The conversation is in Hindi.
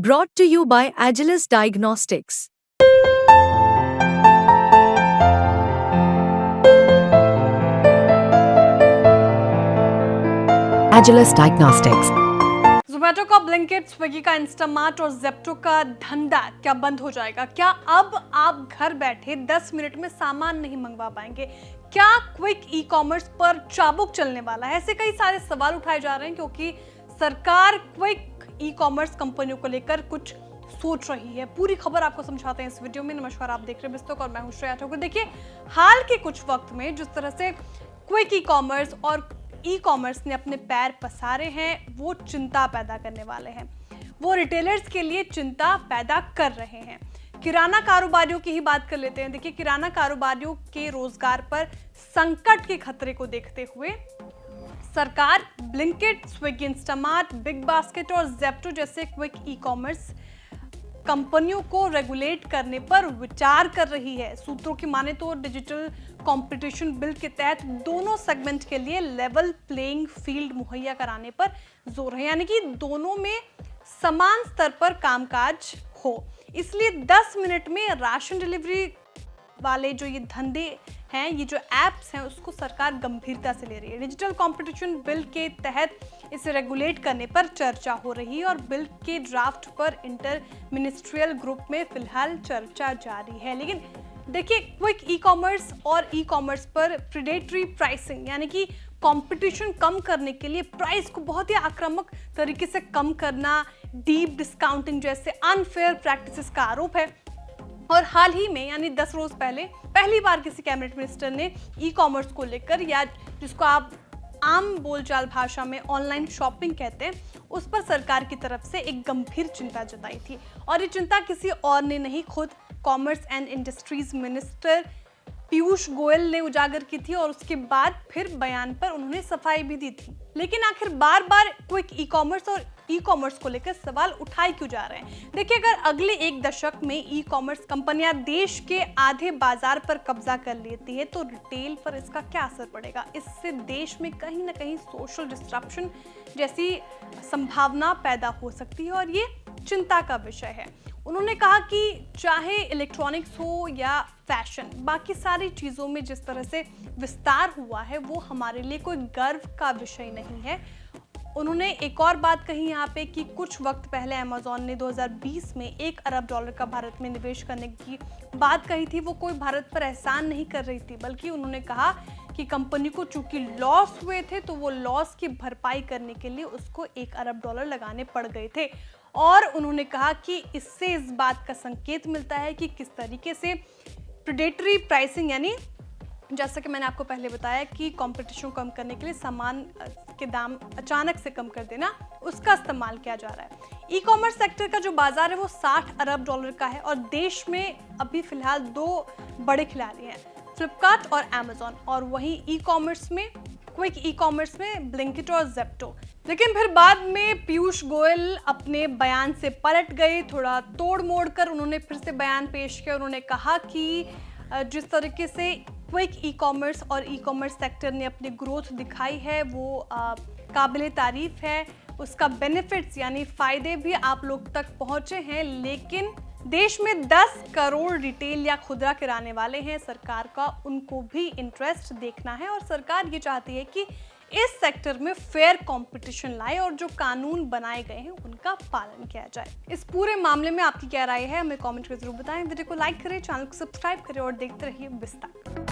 Brought to you by Agilus Diagnostics. Agilus Diagnostics. Zomato का ब्लिंकिट, स्विगी का इंस्टामार्ट और ज़ेप्टो का धंधा क्या बंद हो जाएगा? क्या अब आप घर बैठे 10 मिनट में सामान नहीं मंगवा पाएंगे? क्या क्विक ई कॉमर्स पर चाबुक चलने वाला है? ऐसे कई सारे सवाल उठाए जा रहे हैं क्योंकि सरकार क्विक ई कॉमर्स कंपनियों को लेकर कुछ सोच रही है। पूरी खबर आपको समझाते हैं इस वीडियो में। नमस्कार, आप देख रहे हैं बिस्तक और मैं हूं श्रेया ठाकुर। देखिए, हाल के कुछ वक्त में जिस तरह से क्विक ई कॉमर्स और ई कॉमर्स ने अपने पैर पसारे हैं, वो चिंता पैदा करने वाले हैं। वो रिटेलर्स के लिए चिंता पैदा कर रहे हैं। किराना कारोबारियों की ही बात कर लेते हैं। देखिए, किराना कारोबारियों के रोजगार पर संकट के खतरे को देखते हुए सरकार Blinkit, Swiggy, Instamart, big basket और ज़ेप्टो जैसे क्विक ई कॉमर्स कंपनियों को रेगुलेट करने पर विचार कर रही है। सूत्रों की माने तो डिजिटल कंपटीशन बिल के तहत दोनों सेगमेंट के लिए लेवल प्लेइंग फील्ड मुहैया कराने पर जोर है, यानी कि दोनों में समान स्तर पर कामकाज हो। इसलिए 10 मिनट में राशन डिलीवरी वाले जो ये धंधे हैं, ये जो एप्स हैं, उसको सरकार गंभीरता से ले रही है। डिजिटल कंपटीशन बिल के तहत इसे रेगुलेट करने पर चर्चा हो रही है और बिल के ड्राफ्ट पर इंटर मिनिस्ट्रियल ग्रुप में फिलहाल चर्चा जारी है। लेकिन देखिए, क्विक ई कॉमर्स और ई कॉमर्स पर प्रेडेटरी प्राइसिंग यानी कि कंपटीशन कम करने के लिए प्राइस को बहुत ही आक्रामक तरीके से कम करना, डीप डिस्काउंटिंग जैसे अनफेयर प्रैक्टिसेस का आरोप है। और हाल ही में यानी 10 रोज पहले पहली बार किसी कैबिनेट मिनिस्टर ने ई कॉमर्स को लेकर, या जिसको आप आम बोलचाल भाषा में ऑनलाइन शॉपिंग कहते हैं, उस पर सरकार की तरफ से एक गंभीर चिंता जताई थी। और ये चिंता किसी और ने नहीं, खुद commerce and industries minister Piyush Goyal ने उजागर की थी और उसके बाद फिर बयान पर उन्होंने सफाई भी दी थी। लेकिन आखिर बार बार क्विक ई कॉमर्स और ई कॉमर्स को लेकर सवाल उठाए क्यों जा रहे हैं? देखिए, अगर अगले एक दशक में ई कॉमर्स कंपनियां देश के आधे बाजार पर कब्जा कर लेती है तो रिटेल पर इसका क्या असर पड़ेगा? इससे देश में कहीं ना कहीं सोशल डिस्ट्रप्शन जैसी संभावना पैदा हो सकती है और ये चिंता का विषय है। उन्होंने कहा कि चाहे इलेक्ट्रॉनिक्स हो या फैशन, बाकी सारी चीज़ों में जिस तरह से विस्तार हुआ है वो हमारे लिए कोई गर्व का विषय नहीं है। उन्होंने एक और बात कही यहाँ पे कि कुछ वक्त पहले अमेज़न ने 2020 में $1 अरब का भारत में निवेश करने की बात कही थी। वो कोई भारत पर एहसान नहीं कर रही थी, बल्कि उन्होंने कहा कि कंपनी को चूंकि लॉस हुए थे तो वो लॉस की भरपाई करने के लिए उसको $1 अरब लगाने पड़ गए थे। और उन्होंने कहा कि इससे इस बात का संकेत मिलता है कि किस तरीके से प्रेडेटरी प्राइसिंग, यानी जैसा कि मैंने आपको पहले बताया कि कंपटीशन कम करने के लिए सामान के दाम अचानक से कम कर देना, उसका इस्तेमाल किया जा रहा है। ई कॉमर्स सेक्टर का जो बाजार है वो $60 अरब का है और देश में अभी फिलहाल 2 बड़े खिलाड़ी हैं, फ्लिपकार्ट और अमेज़न, और वहीं ई कॉमर्स में, क्विक ई कॉमर्स में ब्लिंकिट और ज़ेप्टो। लेकिन फिर बाद में पीयूष गोयल अपने बयान से पलट गए। थोड़ा तोड़ मोड़ कर उन्होंने फिर से बयान पेश किया। उन्होंने कहा कि जिस तरीके से क्विक ई कॉमर्स और ई कॉमर्स सेक्टर ने अपनी ग्रोथ दिखाई है वो काबिले तारीफ है। उसका बेनिफिट्स यानी फ़ायदे भी आप लोग तक पहुँचे हैं, लेकिन देश में 10 करोड़ रिटेल या खुदरा किराने वाले हैं। सरकार का उनको भी इंटरेस्ट देखना है और सरकार ये चाहती है कि इस सेक्टर में फेयर कंपटीशन लाए और जो कानून बनाए गए हैं उनका पालन किया जाए। इस पूरे मामले में आपकी क्या राय है, हमें कमेंट करके जरूर बताएं। वीडियो को लाइक करें, चैनल को सब्सक्राइब करें और देखते रहिए बिस्तक।